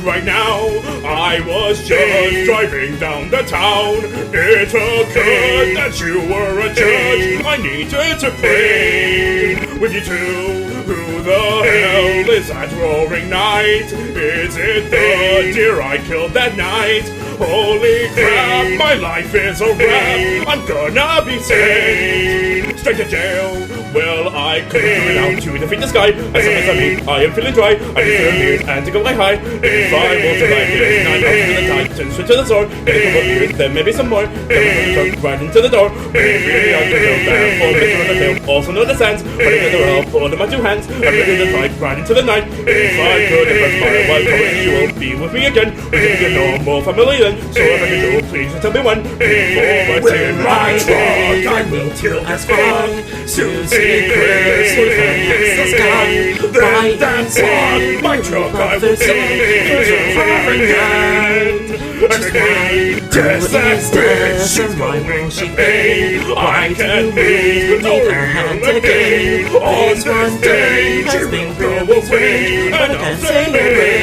right now. I was just driving down the town. It occurred that you were a judge. I needed to plead with you two. Who the hell is that roaring knight? Is it the deer I killed that night? Holy crap, my life is a wrap. I'm gonna be sent straight to jail. Well, I couldn't do it out to defeat this guy. As long as I mean, I am feeling dry. I need to mute and to go like high. If I will survive this 9 hours to the tide, turn straight to the sword. Get a couple of years, then maybe some more. Then I'm gonna right into the door. Maybe I can build that for Mr. on the tail. Also know the sense. When I get the world, hold in my 2 hands. I'm ready to fight right into the night. If I could impress my wife, probably you will be with me again. We're gonna get no more family then. So if I can do, please tell me when. Before I say my truck, I will kill as fuck. Susie Chris will fence the sky. Then that's one, my truck I will take. For again. And again, just that bitch, she's going to pay. I can't meet no hand again. On this day, she will go away, and I'll celebrate.